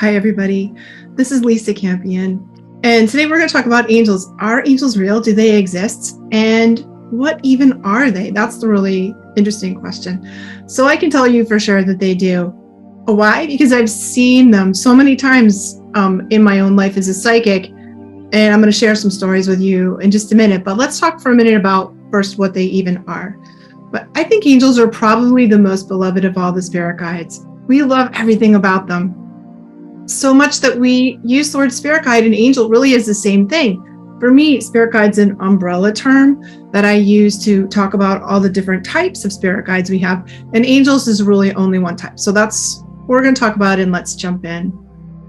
Hi, everybody. This is Lisa Campion. And today we're going to talk about angels. Are angels real? Do they exist? And what even are they? That's the really interesting question. So I can tell you for sure that they do. Why? Because I've seen them so many times in my own life as a psychic. And I'm going to share some stories with you in just a minute. But let's talk for a minute about first what they even are. But I think angels are probably the most beloved of all the spirit guides. We love everything about them. So much that we use the word spirit guide and angel really is the same thing. For me, spirit guide's an umbrella term that I use to talk about all the different types of spirit guides we have. And angels is really only one type. So that's what we're going to talk about, and let's jump in.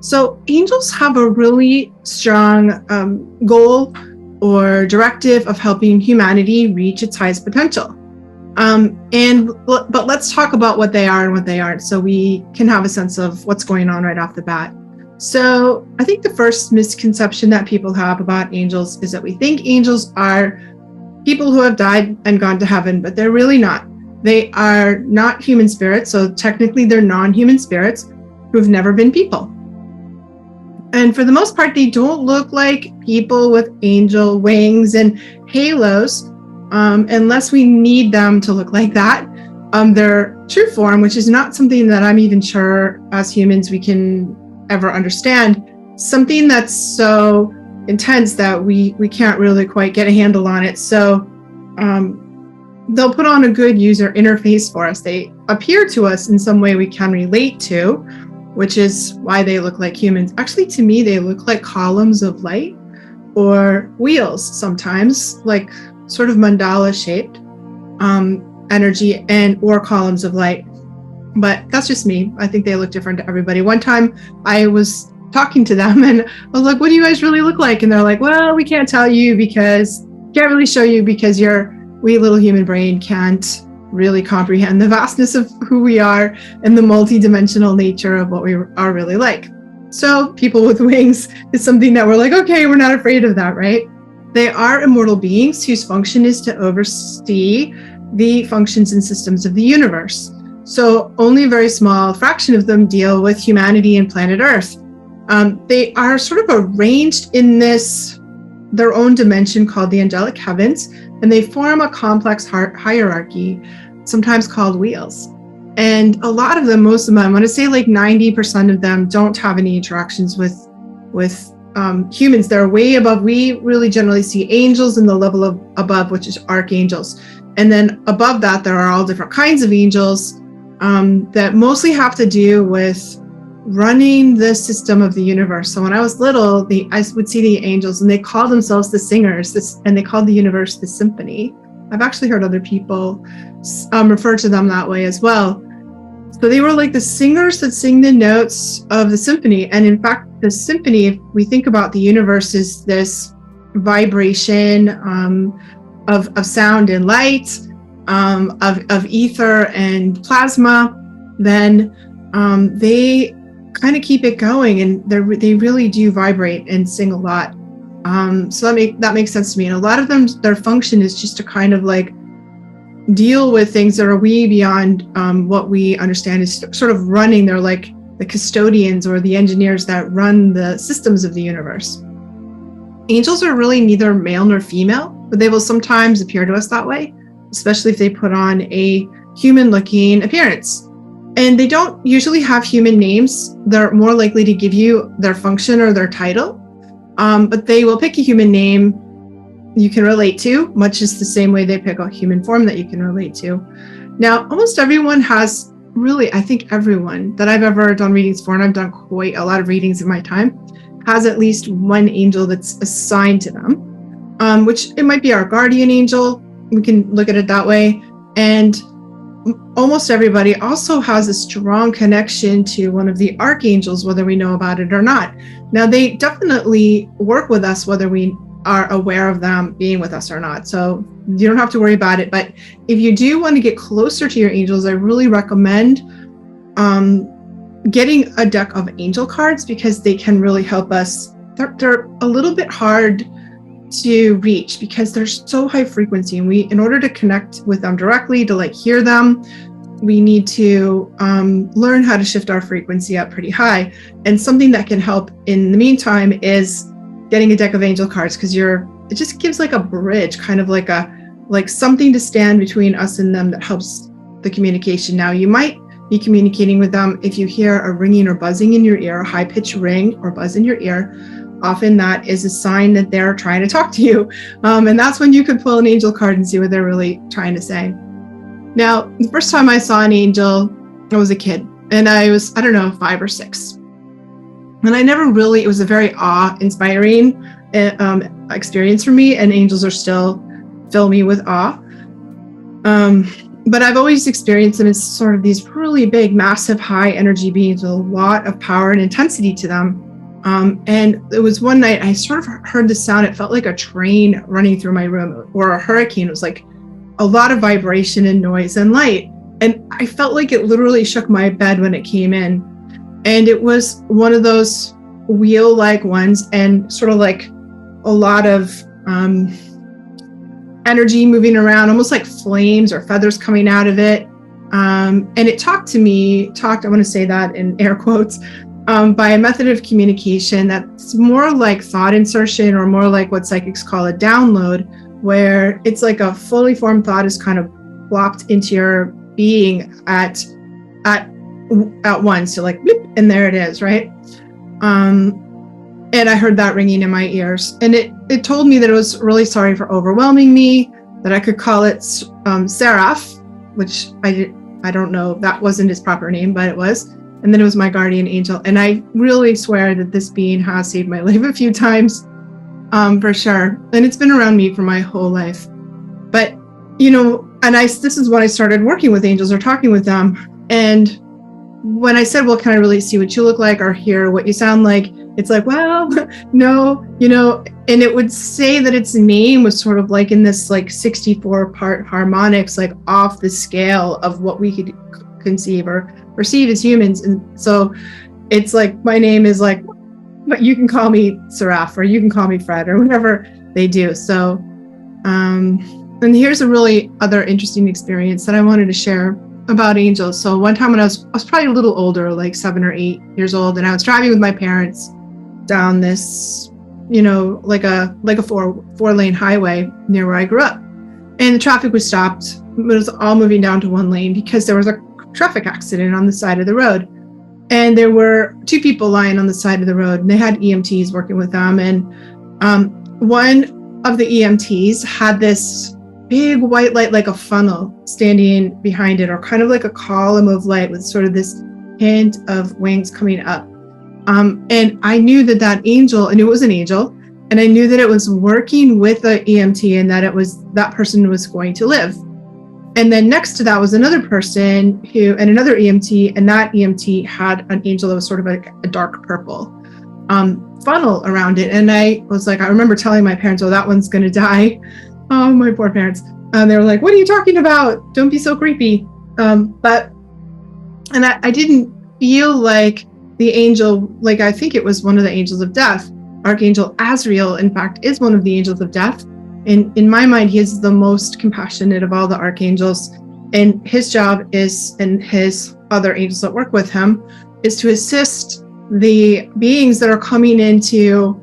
So angels have a really strong goal or directive of helping humanity reach its highest potential. But let's talk about what they are and what they aren't, so we can have a sense of what's going on right off the bat. So I think the first misconception that people have about angels is that we think angels are people who have died and gone to heaven, but they're really not. They are not human spirits, so technically they're non-human spirits who've never been people. And for the most part, they don't look like people with angel wings and halos, unless we need them to look like that. Their true form, which is not something that I'm even sure as humans we can ever understand, something that's so intense that we can't really quite get a handle on it. So they'll put on a good user interface for us. They appear to us in some way we can relate to, which is why they look like humans. Actually, to me, they look like columns of light or wheels sometimes, like sort of mandala shaped energy or columns of light. But that's just me. I think they look different to everybody. One time I was talking to them and I was like, what do you guys really look like? And they're like, well, we can't tell you can't really show you because your wee little human brain can't really comprehend the vastness of who we are and the multi-dimensional nature of what we are really like. So people with wings is something that we're like, okay, we're not afraid of that, right? They are immortal beings whose function is to oversee the functions and systems of the universe. So only a very small fraction of them deal with humanity and planet Earth. They are sort of arranged in their own dimension called the angelic heavens, and they form a complex hierarchy, sometimes called wheels. And a lot of them, most of them, I want to say like 90% of them don't have any interactions with humans. They're way above. We really generally see angels in the level of above, which is archangels. And then above that, there are all different kinds of angels that mostly have to do with running the system of the universe. So when I was little, I would see the angels and they called themselves the singers, and they called the universe the symphony. I've actually heard other people refer to them that way as well. So they were like the singers that sing the notes of the symphony. And in fact, the symphony, if we think about the universe, is this vibration of sound and light, of ether and plasma. Then they kind of keep it going, and they really do vibrate and sing a lot. So that makes sense to me. And a lot of them, their function is just to kind of like deal with things that are way beyond what we understand, is sort of running. They're like the custodians or the engineers that run the systems of the universe. Angels are really neither male nor female, but they will sometimes appear to us that way, especially if they put on a human-looking appearance. And they don't usually have human names. They're more likely to give you their function or their title, but they will pick a human name you can relate to, much as the same way they pick a human form that you can relate to. Now, almost everyone has, really, I think everyone that I've ever done readings for, and I've done quite a lot of readings in my time, has at least one angel that's assigned to them, which it might be our guardian angel. We can look at it that way. And almost everybody also has a strong connection to one of the archangels, whether we know about it or not. Now, they definitely work with us, whether we are aware of them being with us or not. So you don't have to worry about it. But if you do want to get closer to your angels, I really recommend getting a deck of angel cards, because they can really help us. They're a little bit hard to reach because they're so high frequency, and in order to connect with them directly, to like hear them, we need to learn how to shift our frequency up pretty high. And something that can help in the meantime is getting a deck of angel cards, because it just gives like a bridge, kind of like something to stand between us and them that helps the communication. Now, you might be communicating with them if you hear a ringing or buzzing in your ear, a high-pitched ring or buzz in your ear. Often that is a sign that they're trying to talk to you. And that's when you could pull an angel card and see what they're really trying to say. Now, the first time I saw an angel, I was a kid, and I was, 5 or 6. And I never really, it was a very awe-inspiring experience for me, and angels are still fill me with awe. But I've always experienced them as sort of these really big, massive, high energy beings with a lot of power and intensity to them. And it was one night I sort of heard the sound. It felt like a train running through my room, or a hurricane. It was like a lot of vibration and noise and light. And I felt like it literally shook my bed when it came in. And it was one of those wheel-like ones, and sort of like a lot of energy moving around, almost like flames or feathers coming out of it. And it talked, I want to say that in air quotes, by a method of communication that's more like thought insertion, or more like what psychics call a download, where it's like a fully formed thought is kind of plopped into your being at once. So like, bloop, and there it is, right? And I heard that ringing in my ears, and it told me that it was really sorry for overwhelming me, that I could call it Seraph, which I don't know, that wasn't his proper name, but it was. And then it was my guardian angel. And I really swear that this being has saved my life a few times, for sure. And it's been around me for my whole life. But, and this is when I started working with angels or talking with them. And when I said, well, can I really see what you look like or hear what you sound like? It's like, well, no, and it would say that its name was sort of like in this like 64-part harmonics, like off the scale of what we could conceive or perceive as humans. And so it's like, my name is like, but you can call me Seraph, or you can call me Fred, or whatever they do. So, and here's a really other interesting experience that I wanted to share about angels. So one time when I was probably a little older, like 7 or 8 years old, and I was driving with my parents down this, like a 4-lane highway near where I grew up. And the traffic was stopped. It was all moving down to one lane because there was a traffic accident on the side of the road. And there were 2 people lying on the side of the road, and they had EMTs working with them. And one of the EMTs had this big white light, like a funnel, standing behind it, or kind of like a column of light with sort of this hint of wings coming up. And I knew that angel, and it was an angel, and I knew that it was working with the EMT, and that person was going to live. And then next to that was another person and another EMT, and that EMT had an angel that was sort of like a dark purple funnel around it. And I was like, I remember telling my parents, oh, that one's going to die. Oh, my poor parents. They were like, what are you talking about? Don't be so creepy. But I didn't feel like the angel, like I think it was one of the angels of death. Archangel Azrael, in fact, is one of the angels of death. And in my mind, he is the most compassionate of all the archangels. And his job is, and his other angels that work with him, is to assist the beings that are coming into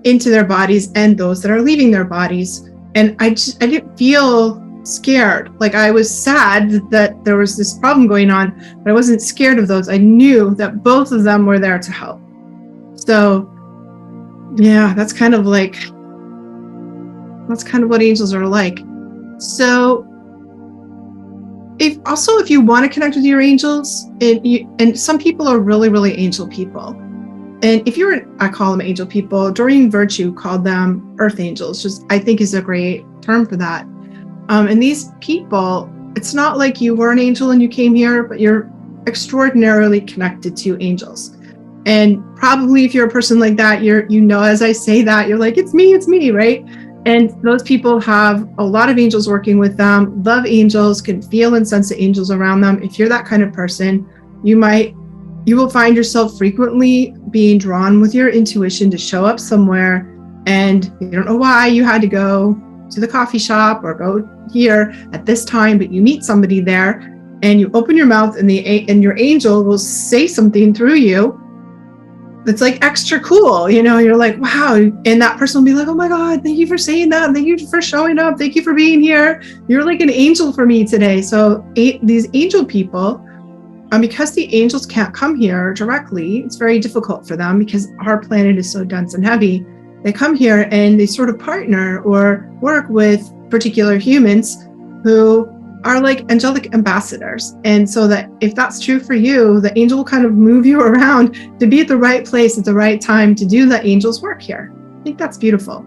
their bodies and those that are leaving their bodies. And I didn't feel scared. Like, I was sad that there was this problem going on, but I wasn't scared of those. I knew that both of them were there to help. So yeah, that's kind of what angels are like. So if you want to connect with your angels, and some people are really, really angel people. And if I call them angel people, Doreen Virtue called them earth angels, just I think is a great term for that. And these people, it's not like you were an angel and you came here, but you're extraordinarily connected to angels. And probably if you're a person like that, as I say that, you're like, it's me, right? And those people have a lot of angels working with them, love angels, can feel and sense the angels around them. If you're that kind of person, you will find yourself frequently being drawn with your intuition to show up somewhere, and you don't know why you had to go to the coffee shop or go here at this time, but you meet somebody there, and you open your mouth, and your angel will say something through you that's like extra cool. You're like, wow. And that person will be like, oh my God, thank you for saying that. Thank you for showing up. Thank you for being here. You're like an angel for me today. So these angel people, because the angels can't come here directly, it's very difficult for them because our planet is so dense and heavy. They come here and they sort of partner or work with particular humans who are like angelic ambassadors. And so that if that's true for you, the angel will kind of move you around to be at the right place at the right time to do the angel's work here. I think that's beautiful.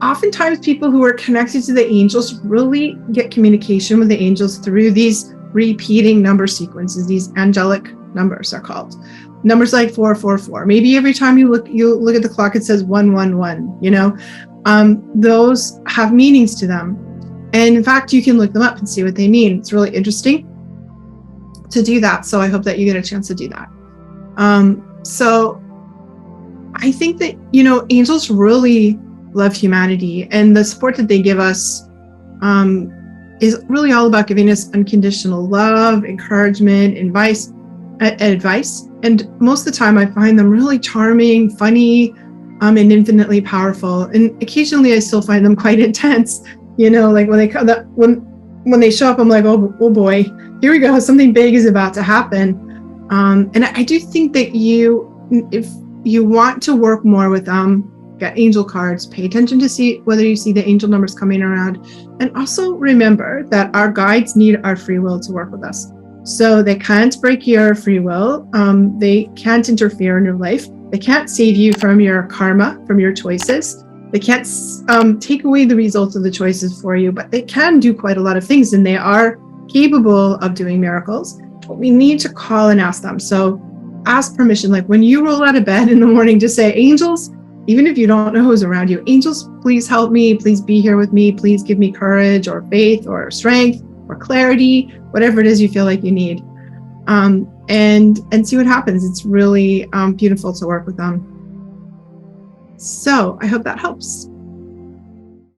Oftentimes people who are connected to the angels really get communication with the angels through these repeating number sequences. These angelic numbers are called. Numbers like 444. Maybe every time you look at the clock, it says 111, those have meanings to them. And in fact, you can look them up and see what they mean. It's really interesting to do that. So I hope that you get a chance to do that. So I think that, angels really love humanity, and the support that they give us is really all about giving us unconditional love, encouragement, advice. And most of the time I find them really charming, funny, and infinitely powerful. And occasionally I still find them quite intense. Like when they show up, I'm like, oh boy, here we go. Something big is about to happen. And I do think that if you want to work more with them, get angel cards, pay attention to see whether you see the angel numbers coming around. And also remember that our guides need our free will to work with us. So they can't break your free will. They can't interfere in your life. They can't save you from your karma, from your choices. They can't take away the results of the choices for you, but they can do quite a lot of things, and they are capable of doing miracles. But we need to call and ask them. So ask permission. Like when you roll out of bed in the morning, just say, angels, even if you don't know who's around you, angels, please help me. Please be here with me. Please give me courage or faith or strength or clarity, whatever it is you feel like you need. And see what happens. It's really beautiful to work with them. So I hope that helps.